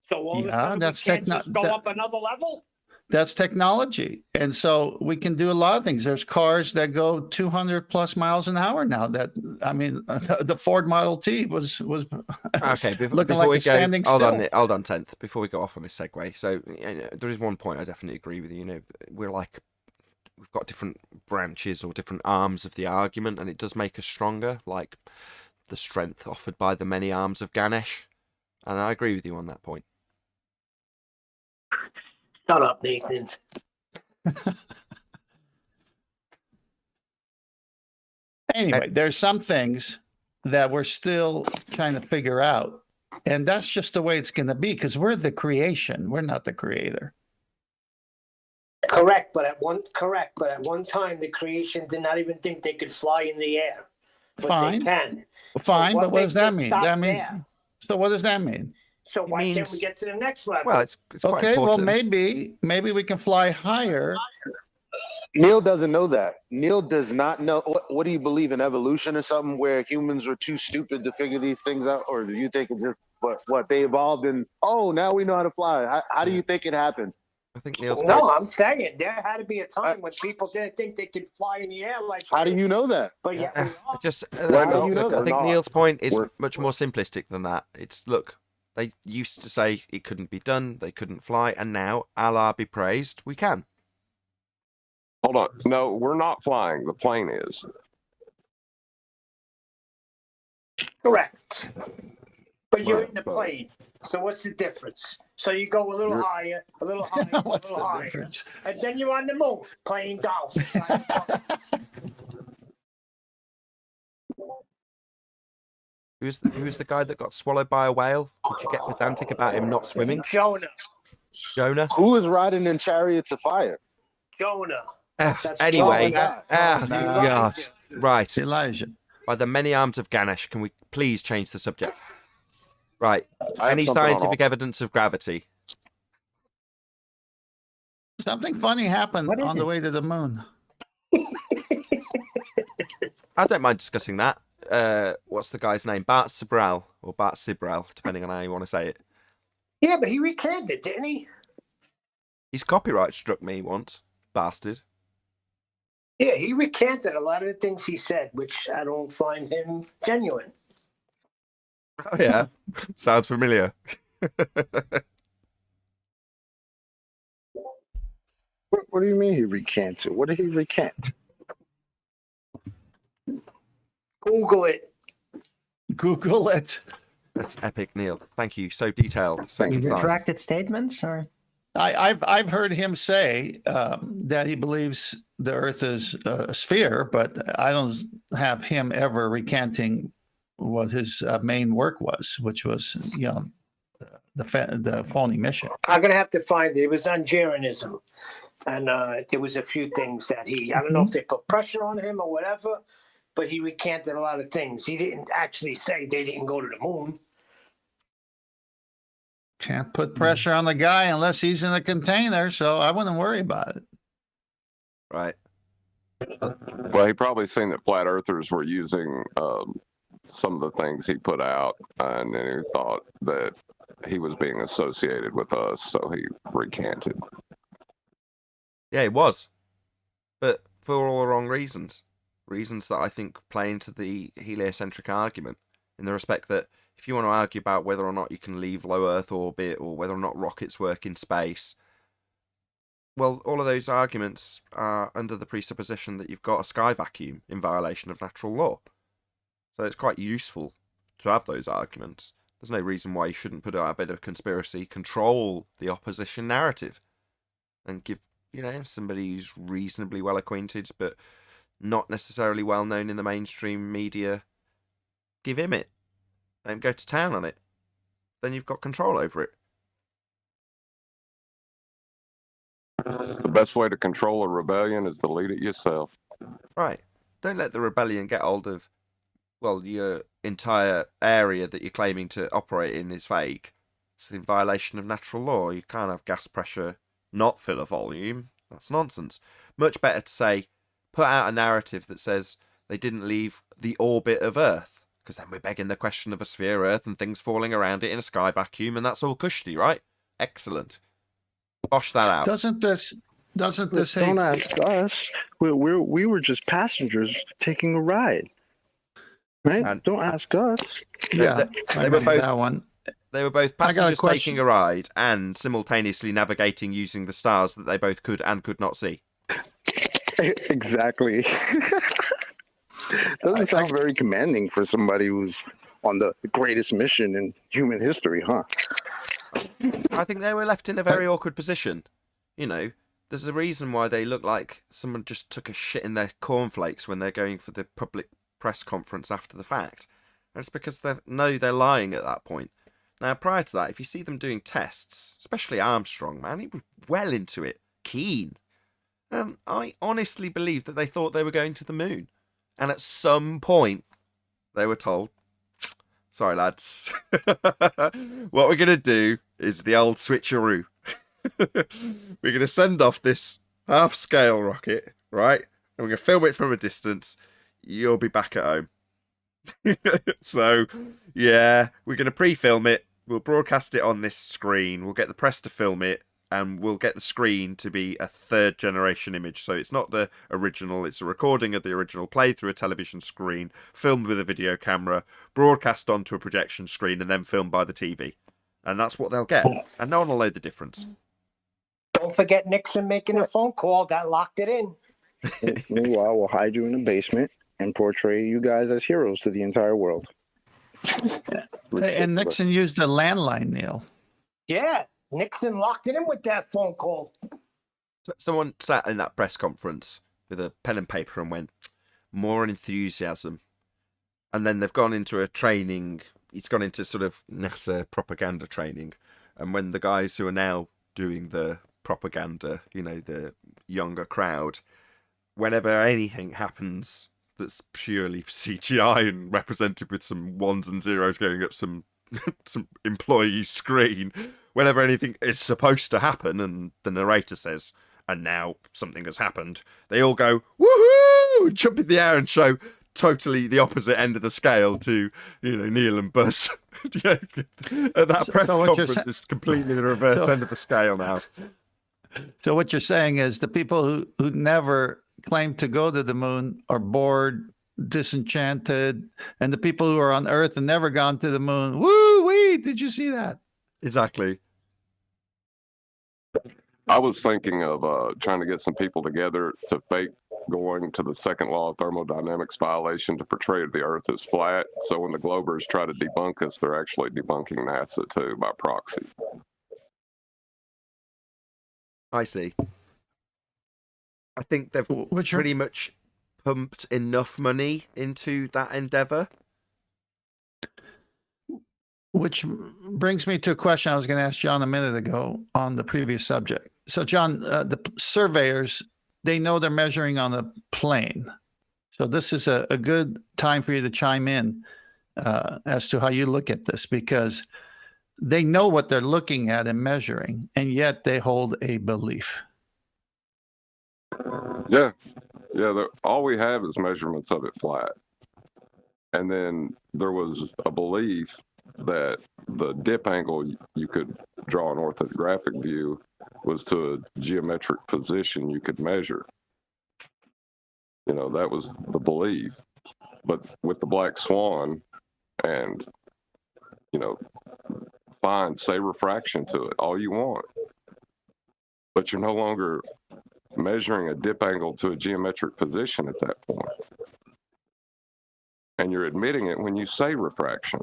So all of a sudden that's we can't just go up another level? That's technology. And so we can do a lot of things. There's cars that go 200 plus miles an hour now. The Ford Model T was okay. looking like a standing still. Hold on, 10th. Before we go off on this segue, so there is one point I definitely agree with you. We've got different branches or different arms of the argument, and it does make us stronger. Like the strength offered by the many arms of Ganesh, and I agree with you on that point. Shut up, Nathan. Anyway, there's some things that we're still trying to figure out. And that's just the way it's going to be because we're the creation. We're not the creator. Correct. But at one time, the creation did not even think they could fly in the air. But Fine. They can. Fine. So but what does that mean? That means. There? So what does that mean? So why can't we get to the next level? Well, it's quite okay. Well, important. maybe we can fly higher. Neil doesn't know that. Neil does not know. What do you believe in, evolution or something, where humans were too stupid to figure these things out, or do you think it's just what they evolved and now we know how to fly? How do you think it happened? I think Neil. No, I'm saying there had to be a time when people didn't think they could fly in the air like. How do you know that? But yeah, I think Neil's point is much more simplistic than that. It's look. They used to say it couldn't be done, they couldn't fly, and now, Allah be praised, we can. Hold on. No, we're not flying. The plane is. Correct. But you're in the plane. So what's the difference? So you go a little higher, a little higher, a little higher. Difference? And then you're on the moon playing golf. Who's the guy that got swallowed by a whale? Did you get pedantic about him not swimming? Jonah. Who was riding in chariots of fire? Jonah. Anyway, gosh. Right. Elijah. By the many arms of Ganesh, can we please change the subject? Right. Any scientific evidence of gravity? Something funny happened on the way to the moon. I don't mind discussing that. What's the guy's name? Bart Sibrel, or Bart Sibrel, depending on how you want to say it. Yeah, but he recanted, didn't he? His copyright struck me once, bastard. Yeah, he recanted a lot of the things he said, which I don't find him genuine. Oh yeah, sounds familiar. What do you mean he recanted? What did he recant? Google it. Google it. That's epic, Neil. Thank you. So detailed. So retracted statements, or I've heard him say that he believes the Earth is a sphere, but I don't have him ever recanting what his main work was, which was the phony mission. I'm gonna have to find it. It was on Jeranism, and there was a few things that I don't know if they put pressure on him or whatever, but he recanted a lot of things. He didn't actually say they didn't go to the moon. Can't put pressure on the guy unless he's in a container, so I wouldn't worry about it. Right. Well, he probably seen that flat earthers were using some of the things he put out, and then he thought that he was being associated with us, so he recanted. Yeah, it was. But for all the wrong reasons. Reasons that I think play into the heliocentric argument, in the respect that if you want to argue about whether or not you can leave low Earth orbit or whether or not rockets work in space, well, all of those arguments are under the presupposition that you've got a sky vacuum in violation of natural law. So it's quite useful to have those arguments. There's no reason why you shouldn't put out a bit of conspiracy, control the opposition narrative, and give, somebody who's reasonably well acquainted but not necessarily well known in the mainstream media, give him it. Let him go to town on it. Then you've got control over it. The best way to control a rebellion is to lead it yourself. Right. Don't let the rebellion get hold of, your entire area that you're claiming to operate in is fake. It's in violation of natural law. You can't have gas pressure not fill a volume. That's nonsense. Much better to say, put out a narrative that says they didn't leave the orbit of Earth, because then we're begging the question of a sphere Earth and things falling around it in a sky vacuum, and that's all cushy, right? Excellent. Bosh that out. Doesn't this say? Don't ask us. We were just passengers taking a ride, right? And don't ask us. Yeah, they were both that one. They were both passengers taking a ride and simultaneously navigating using the stars that they both could and could not see. Exactly. Doesn't sound very commanding for somebody who's on the greatest mission in human history, huh? I think they were left in a very awkward position. There's a reason why they look like someone just took a shit in their cornflakes when they're going for the public press conference after the fact. And it's because they're lying at that point. Now, prior to that, if you see them doing tests, especially Armstrong, man, he was well into it, keen. And I honestly believe that they thought they were going to the moon. And at some point, they were told, sorry, lads, what we're going to do is the old switcheroo. We're going to send off this half-scale rocket, right? And we're going to film it from a distance. You'll be back at home. So, yeah, we're going to pre-film it. We'll broadcast it on this screen. We'll get the press to film it. And we'll get the screen to be a third-generation image. So it's not the original. It's a recording of the original played through a television screen, filmed with a video camera, broadcast onto a projection screen, and then filmed by the TV. And that's what they'll get. And no one will know the difference. Don't forget Nixon making a phone call that locked it in. Meanwhile, we'll hide you in the basement and portray you guys as heroes to the entire world. And Nixon used a landline, Neil. Yeah, Nixon locked it in with that phone call. Someone sat in that press conference with a pen and paper and went, more enthusiasm. And then they've gone into a training. It's gone into sort of NASA propaganda training. And when the guys who are now doing the propaganda, the younger crowd, whenever anything happens that's purely CGI and represented with some ones and zeros going up some employee screen, whenever anything is supposed to happen and the narrator says, and now something has happened, they all go, woohoo, jump in the air and show totally the opposite end of the scale to, Neil and Buzz. At that press conference, it's completely the reverse end of the scale now. So what you're saying is the people who never claim to go to the moon are bored, disenchanted, and the people who are on Earth and never gone to the moon, woo-wee, did you see that? Exactly. I was thinking of trying to get some people together to fake going to the second law of thermodynamics violation to portray the Earth as flat. So when the Globers try to debunk us, they're actually debunking NASA too by proxy. I see. I think they've pretty much pumped enough money into that endeavor. Which brings me to a question I was going to ask John a minute ago on the previous subject. So, John, the surveyors, they know they're measuring on a plane. So this is a good time for you to chime in as to how you look at this, because they know what they're looking at and measuring, and yet they hold a belief. Yeah. All we have is measurements of it flat. And then there was a belief that the dip angle you could draw an orthographic view was to a geometric position you could measure. You know, that was the belief. But with the black swan and, you know, fine, say refraction to it, all you want. But you're no longer measuring a dip angle to a geometric position at that point. And you're admitting it when you say refraction.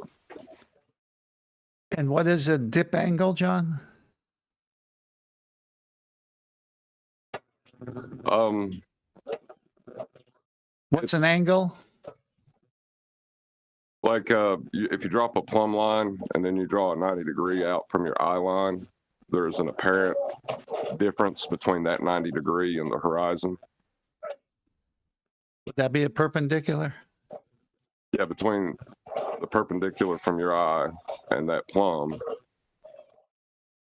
And what is a dip angle, John? What's an angle? Like if you drop a plumb line and then you draw a 90-degree out from your eye line, there's an apparent difference between that 90-degree and the horizon. Would that be a perpendicular? Yeah, between the perpendicular from your eye and that plumb,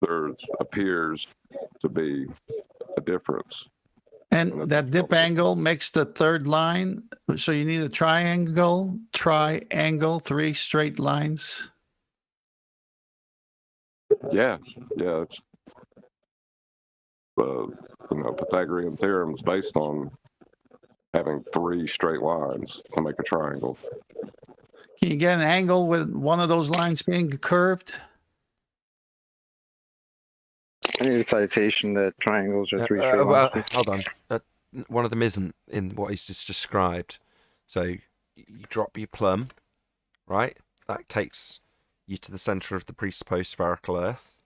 there appears to be a difference. And that dip angle makes the third line. So you need a triangle, 3 straight lines. Yeah, it's the Pythagorean theorem is based on having 3 straight lines to make a triangle. Can you get an angle with one of those lines being curved? I need a citation that triangles are 3 straight well, lines. hold on. One of them isn't in what he's just described. So you drop your plumb, right? That takes you to the center of the presupposed spherical Earth.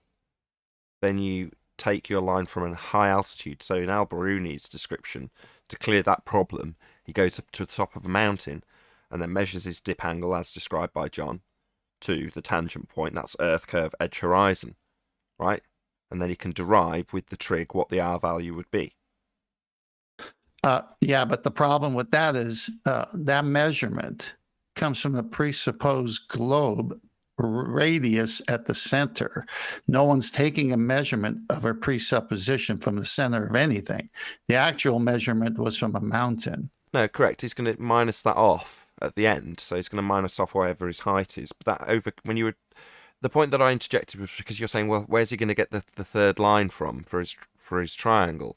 Then you take your line from a high altitude. So in Al-Biruni's description, to clear that problem, he goes up to the top of a mountain and then measures his dip angle as described by John to the tangent point. That's Earth curve edge horizon, right? And then he can derive with the trig what the R value would be. Yeah, but the problem with that is that measurement comes from the presupposed globe radius at the center. No one's taking a measurement of a presupposition from the center of anything. The actual measurement was from a mountain. No, correct. He's going to minus that off at the end. So he's going to minus off whatever his height is. But that the point that I interjected was because you're saying, well, where's he going to get the third line from for his triangle?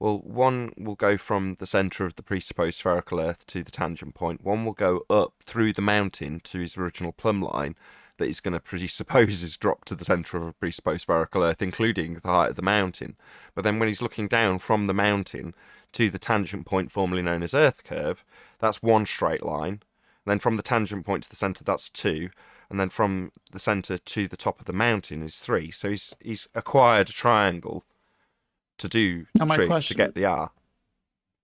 Well, one will go from the center of the presupposed spherical Earth to the tangent point. One will go up through the mountain to his original plumb line that he's going to presuppose is dropped to the center of a presupposed spherical Earth, including the height of the mountain. But then when he's looking down from the mountain to the tangent point formerly known as Earth curve, that's 1 straight line. And then from the tangent point to the center, that's 2. And then from the center to the top of the mountain is 3. So he's acquired a triangle to do the trig to get the R.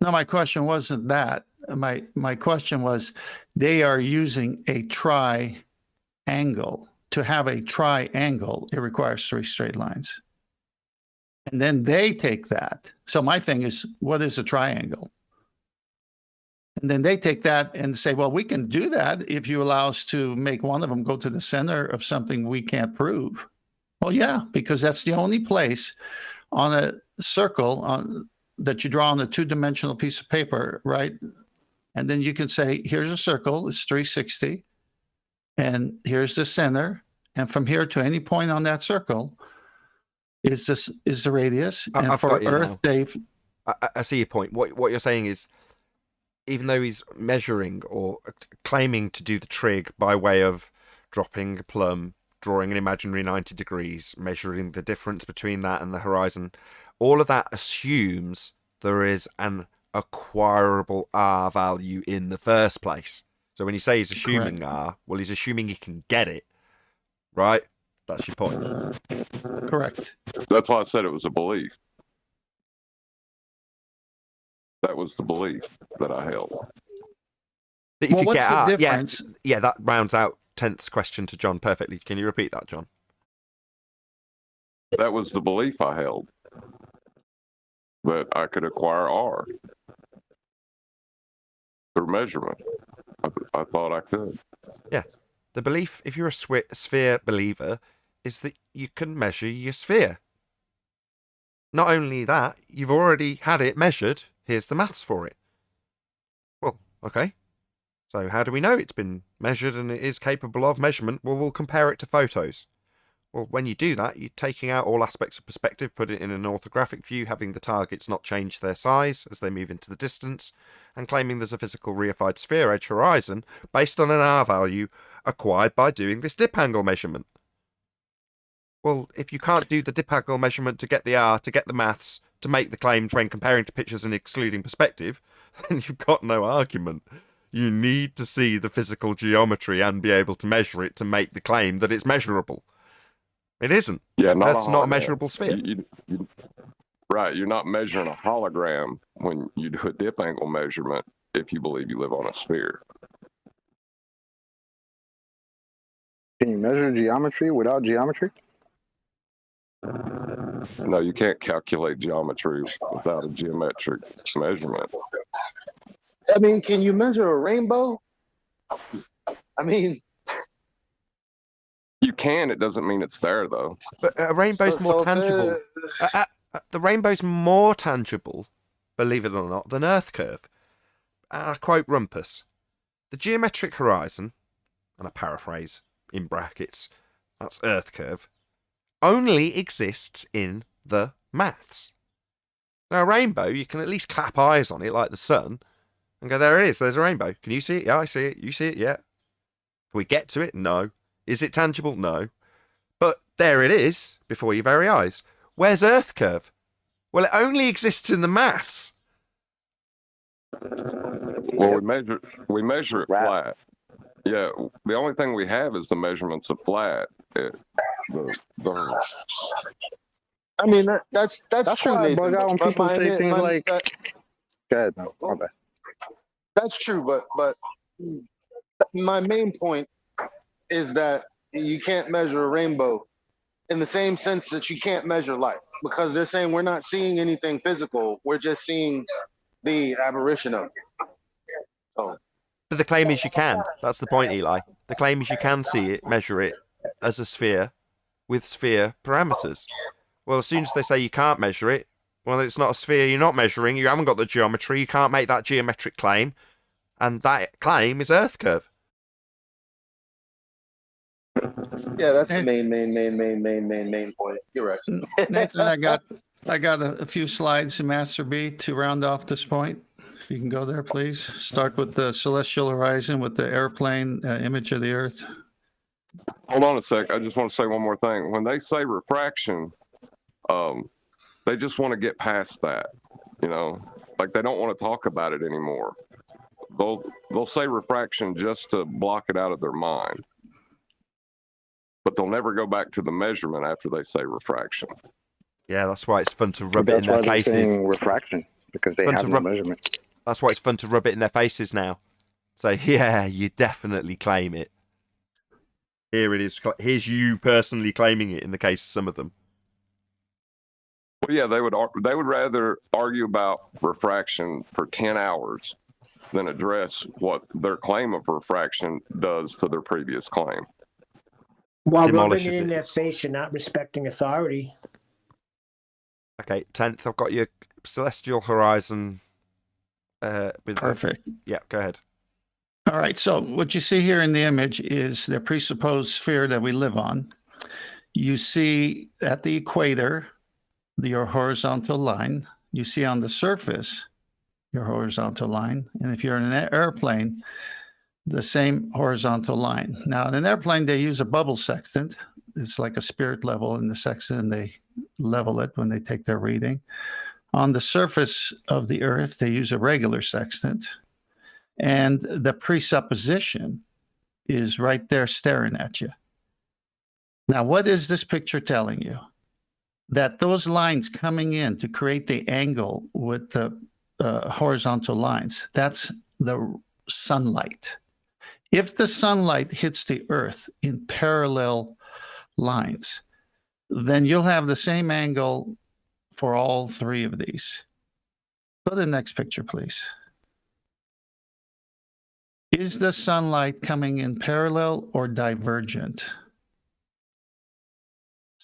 No, my question wasn't that. My question was, they are using a triangle. To have a triangle, it requires 3 straight lines. And then they take that. So my thing is, what is a triangle? And then they take that and say, well, we can do that if you allow us to make one of them go to the center of something we can't prove. Well, yeah, because that's the only place on a circle that you draw on a 2-dimensional piece of paper, right? And then you can say, here's a circle, it's 360, and here's the center, and from here to any point on that circle is the radius. And I've for got you Earth, now. Dave, I see your point. What you're saying is, even though he's measuring or claiming to do the trig by way of dropping a plumb, drawing an imaginary 90 degrees, measuring the difference between that and the horizon, all of that assumes there is an acquirable R value in the first place. So when you say he's assuming Correct. R, well, he's assuming he can get it, right? That's your point. correct. That's why I said it was a belief. That was the belief that I held. That you Well, could what's get the R. difference? Yeah, that rounds out 10th question to John perfectly. Can you repeat that, John? That was the belief I held. That I could acquire R through measurement. I thought I could. Yeah. The belief, if you're a sphere believer, is that you can measure your sphere. Not only that, you've already had it measured. Here's the maths for it. Well, okay. So how do we know it's been measured and it is capable of measurement? Well, we'll compare it to photos. Well, when you do that, you're taking out all aspects of perspective, put it in an orthographic view, having the targets not change their size as they move into the distance, and claiming there's a physical reified sphere edge horizon based on an R value acquired by doing this dip angle measurement. Well, if you can't do the dip angle measurement to get the R, to get the maths, to make the claims when comparing to pictures and excluding perspective, then you've got no argument. You need to see the physical geometry and be able to measure it to make the claim that it's measurable. It isn't. Yeah, That's not a measurable sphere. Right, you're not measuring a hologram when you do a dip angle measurement if you believe you live on a sphere. Can you measure geometry without geometry? No, you can't calculate geometry without a geometric measurement. I mean, can you measure a rainbow? I mean, You can, it doesn't mean it's there though. But a rainbow's more tangible. The rainbow's more tangible, believe it or not, than Earth curve. I quote Rumpus. The geometric horizon, and I paraphrase in brackets, that's Earth curve, only exists in the maths. Now, a rainbow, you can at least clap eyes on it like the sun and go, there it is, there's a rainbow. Can you see it? Yeah, I see it. You see it? Yeah. Can we get to it? No. Is it tangible? No. But there it is, before your very eyes. Where's Earth curve? Well, it only exists in the maths. Well, we measure it flat. Yeah, the only thing we have is the measurements of flat. I mean, that's true, why I Nathan. bug out when But people say things like, that- go ahead, no, my bad. that's true, but my main point is that you can't measure a rainbow in the same sense that you can't measure light, because they're saying we're not seeing anything physical. We're just seeing the aberration of it. So, But the claim is you can. That's the point, Eli. The claim is you can see it, measure it as a sphere with sphere parameters. Well, as soon as they say you can't measure it, well, it's not a sphere you're not measuring. You haven't got the geometry. You can't make that geometric claim. And that claim is Earth curve. yeah, that's the main point. You're right. Nathan, I got a few slides in Master B to round off this point. If you can go there, please. Start with the celestial horizon with the airplane image of the Earth. Hold on a sec. I just want to say one more thing. When they say refraction, they just want to get past that. You know, like they don't want to talk about it anymore. They'll say refraction just to block it out of their mind, but they'll never go back to the measurement after they say refraction. Yeah, that's why it's fun to rub it That's in why their they're faces. saying refraction, because they Fun have to no rub- measurement. That's why it's fun to rub it in their faces now. Say, yeah, you definitely claim it. Here it is. Here's you personally claiming it in the case of some of them. Well, yeah, they would rather argue about refraction for 10 hours than address what their claim of refraction does to their previous claim. While rubbing Demolishes it in it. their face, you're not respecting authority. Okay, 10th, I've got your celestial horizon. With Perfect. Yeah, go ahead. All right. So what you see here in the image is the presupposed sphere that we live on. You see at the equator, your horizontal line. You see on the surface, your horizontal line. And if you're in an airplane, the same horizontal line. Now, in an airplane, they use a bubble sextant. It's like a spirit level in the sextant, and they level it when they take their reading. On the surface of the Earth, they use a regular sextant. And the presupposition is right there staring at you. Now, what is this picture telling you? That those lines coming in to create the angle with the horizontal lines, that's the sunlight. If the sunlight hits the Earth in parallel lines, then you'll have the same angle for all three of these. Go to the next picture, please. Is the sunlight coming in parallel or divergent?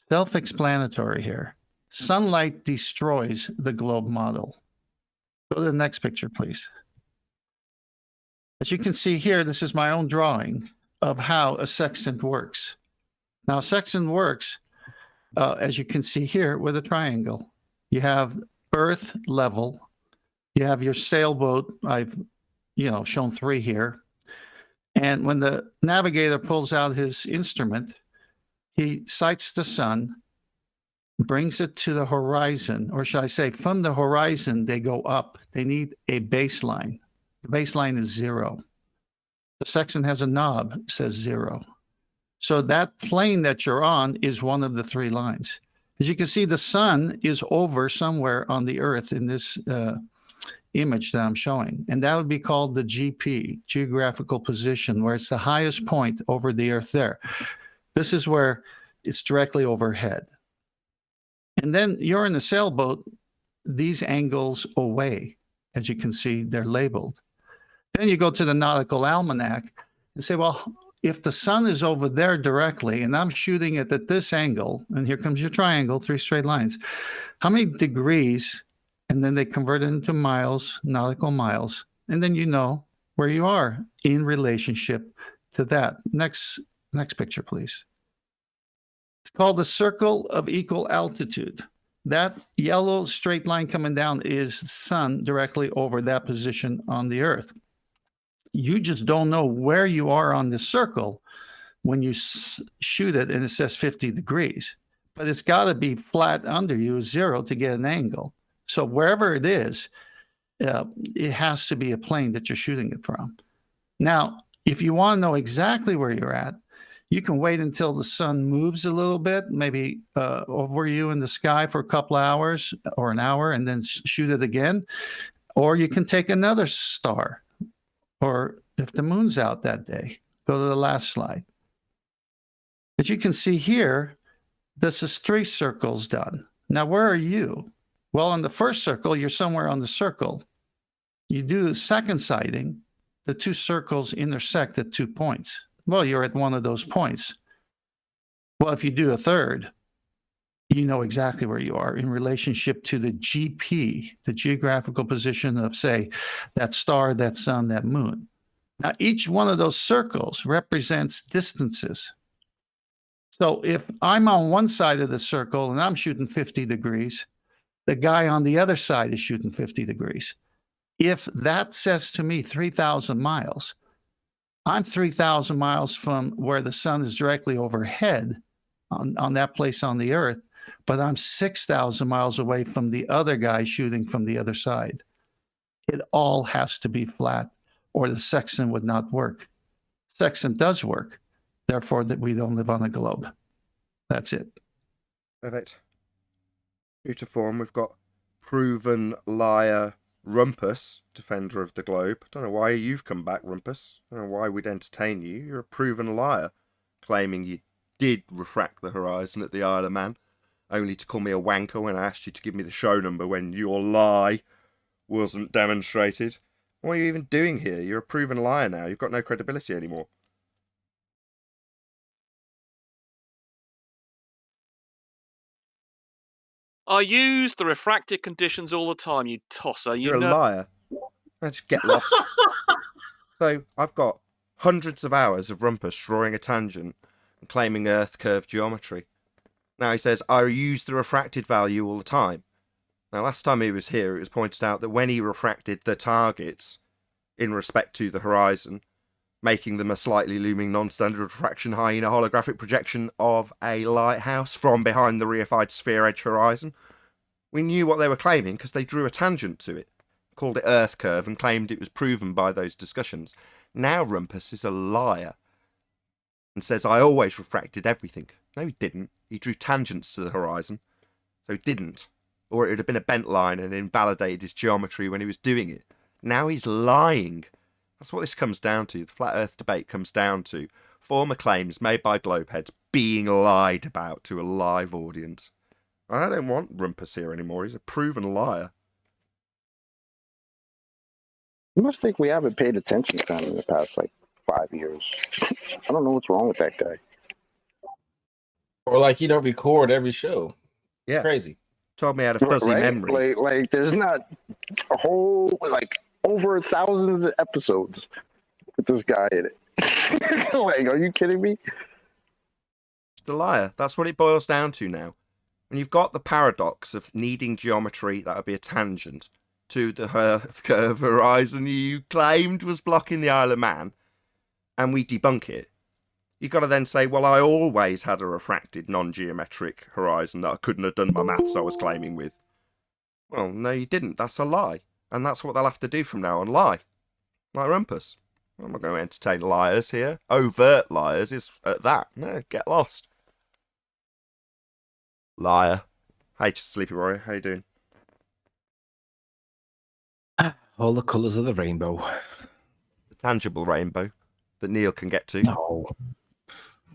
Self-explanatory here. Sunlight destroys the globe model. Go to the next picture, please. As you can see here, this is my own drawing of how a sextant works. Now, a sextant works, as you can see here, with a triangle. You have Earth level. You have your sailboat. I've, shown 3 here. And when the navigator pulls out his instrument, he sights the sun, brings it to the horizon, or should I say, from the horizon, they go up. They need a baseline. The baseline is 0. The sextant has a knob, says 0. So that plane that you're on is one of the 3 lines. As you can see, the sun is over somewhere on the Earth in this image that I'm showing. And that would be called the GP, geographical position, where it's the highest point over the Earth there. This is where it's directly overhead. And then you're in a sailboat, these angles away. As you can see, they're labeled. Then you go to the nautical almanac and say, well, if the sun is over there directly and I'm shooting it at this angle, and here comes your triangle, 3 straight lines, how many degrees? And then they convert it into miles, nautical miles, and then you know where you are in relationship to that. Next picture, please. It's called the circle of equal altitude. That yellow straight line coming down is the sun directly over that position on the Earth. You just don't know where you are on the circle when you shoot it and it says 50 degrees. But it's got to be flat under you, 0, to get an angle. So wherever it is, it has to be a plane that you're shooting it from. Now, if you want to know exactly where you're at, you can wait until the sun moves a little bit, maybe over you in the sky for a couple of hours or an hour, and then shoot it again. Or you can take another star. Or if the moon's out that day, go to the last slide. As you can see here, this is 3 circles done. Now, where are you? Well, on the first circle, you're somewhere on the circle. You do second sighting, the 2 circles intersect at 2 points. Well, you're at one of those points. Well, if you do a third, you know exactly where you are in relationship to the GP, the geographical position of, say, that star, that sun, that moon. Now, each one of those circles represents distances. So if I'm on one side of the circle and I'm shooting 50 degrees, the guy on the other side is shooting 50 degrees. If that says to me 3,000 miles, I'm 3,000 miles from where the sun is directly overhead on that place on the Earth, but I'm 6,000 miles away from the other guy shooting from the other side. It all has to be flat, or the sextant would not work. Sextant does work, therefore that we don't live on a globe. That's it. Perfect. True to form, we've got proven liar Rumpus, defender of the globe. Don't know why you've come back, Rumpus. Don't know why we'd entertain you. You're a proven liar, claiming you did refract the horizon at the Isle of Man, only to call me a wanker when I asked you to give me the show number when your lie wasn't demonstrated. What are you even doing here? You're a proven liar now. You've got no credibility anymore. I use the refracted conditions all the time, you tosser. You're a liar. I just get lost. So I've got hundreds of hours of Rumpus drawing a tangent and claiming Earth curve geometry. Now he says, I use the refracted value all the time. Now last time he was here, it was pointed out that when he refracted the targets in respect to the horizon, making them a slightly looming non-standard refraction high in a holographic projection of a lighthouse from behind the reified sphere edge horizon, we knew what they were claiming because they drew a tangent to it, called it Earth curve, and claimed it was proven by those discussions. Now Rumpus is a liar and says, I always refracted everything. No, he didn't. He drew tangents to the horizon. So he didn't. Or it would have been a bent line and invalidated his geometry when he was doing it. Now he's lying. That's what this comes down to. The flat Earth debate comes down to former claims made by globeheads being lied about to a live audience. I don't want Rumpus here anymore. He's a proven liar. You must think we haven't paid attention to him in the past, 5 years. I don't know what's wrong with that guy. Or you don't record every show. Yeah. It's crazy. Told me I had a fuzzy memory. There's not a whole, over thousands of episodes. with this guy in it. Like, are you kidding me? Just a liar. That's what it boils down to now. When you've got the paradox of needing geometry, that would be a tangent, to the Earth curve horizon you claimed was blocking the Isle of Man, and we debunk it, you've got to then say, well, I always had a refracted non-geometric horizon that I couldn't have done my maths I was claiming with. Well, no, you didn't. That's a lie. And that's what they'll have to do from now on, lie. Like Rumpus. I'm not going to entertain liars here. Overt liars is at that. No, get lost. Liar. Hey, Sleepy Warrior, how you doing? All the colours of the rainbow. The tangible rainbow that Neil can get to.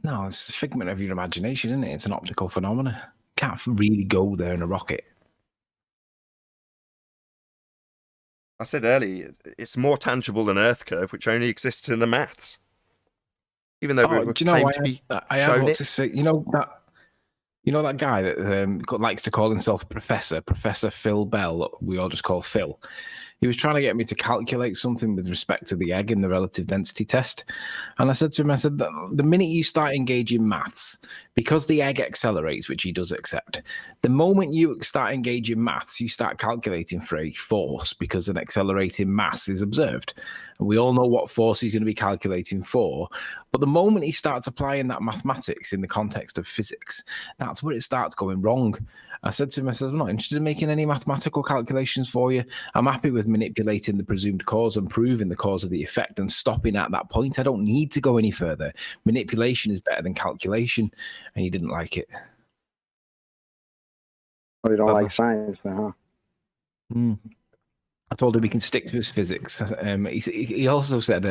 No, it's a figment of your imagination, isn't it? It's an optical phenomenon. Can't really go there in a rocket. I said earlier, it's more tangible than Earth curve, which only exists in the maths. Even though we were claimed to be shown it. You know that guy that likes to call himself Professor Phil Bell, we all just call Phil. He was trying to get me to calculate something with respect to the egg in the relative density test. And I said to him, the minute you start engaging maths, because the egg accelerates, which he does accept, the moment you start engaging maths, you start calculating for a force because an accelerating mass is observed. And we all know what force he's going to be calculating for. But the moment he starts applying that mathematics in the context of physics, that's where it starts going wrong. I said to him, I'm not interested in making any mathematical calculations for you. I'm happy with manipulating the presumed cause and proving the cause of the effect and stopping at that point. I don't need to go any further. Manipulation is better than calculation. And he didn't like it. Oh, you don't like science, then, huh? I told him he can stick to his physics. He also said,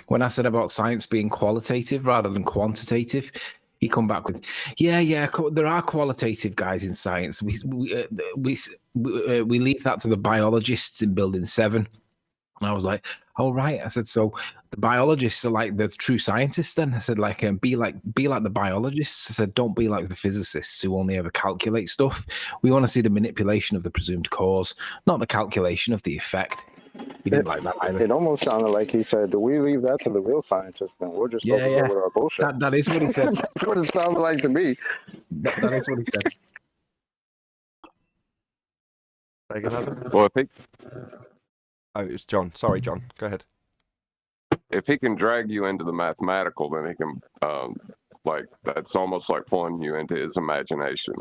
when I said about science being qualitative rather than quantitative, he come back with, there are qualitative guys in science. We leave that to the biologists in Building 7. And I was like, oh, right. I said, so the biologists are like the true scientists then? I said, like, be like the biologists. I said, don't be like the physicists who only ever calculate stuff. We want to see the manipulation of the presumed cause, not the calculation of the effect. He didn't like that either. It almost sounded like he said, do we leave that to the real scientists then? We're just going with our bullshit. That is what he said. That's what it sounded like to me. That is what he said. Well, if he... Oh, it was John. Sorry, John. Go ahead. If he can drag you into the mathematical, then he can, that's almost like pulling you into his imagination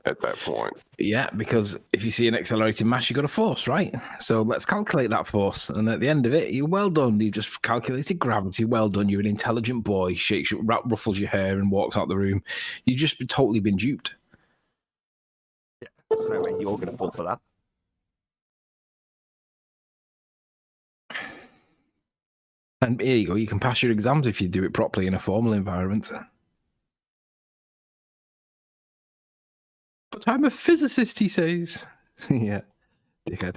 at that point. Yeah, because if you see an accelerating mass, you've got a force, right? So let's calculate that force. And at the end of it, you're well done. You just calculated gravity. Well done. You're an intelligent boy. Ruffles your hair and walks out the room. You've just totally been duped. Yeah, there's no way you're going to fall for that. And here you go. You can pass your exams if you do it properly in a formal environment. But I'm a physicist, he says. Yeah, dickhead.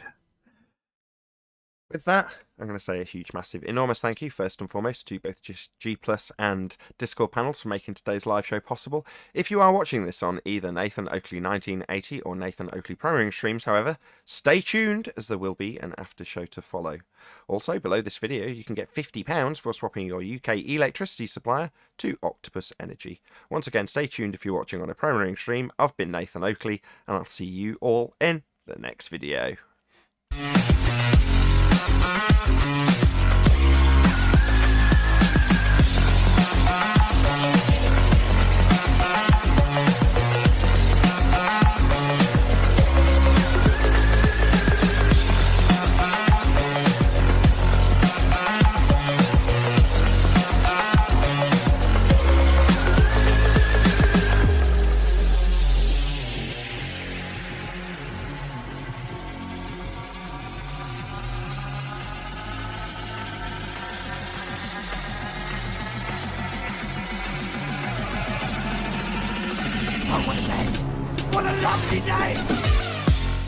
With that, I'm going to say a huge, massive, enormous thank you, first and foremost, to both G+ and Discord panels for making today's live show possible. If you are watching this on either Nathan Oakley 1980 or Nathan Oakley Programming streams, however, stay tuned, as there will be an after show to follow. Also, below this video, you can get £50 for swapping your UK electricity supplier to Octopus Energy. Once again, stay tuned if you're watching on a programming stream. I've been Nathan Oakley, and I'll see you all in the next video. What a lovely day!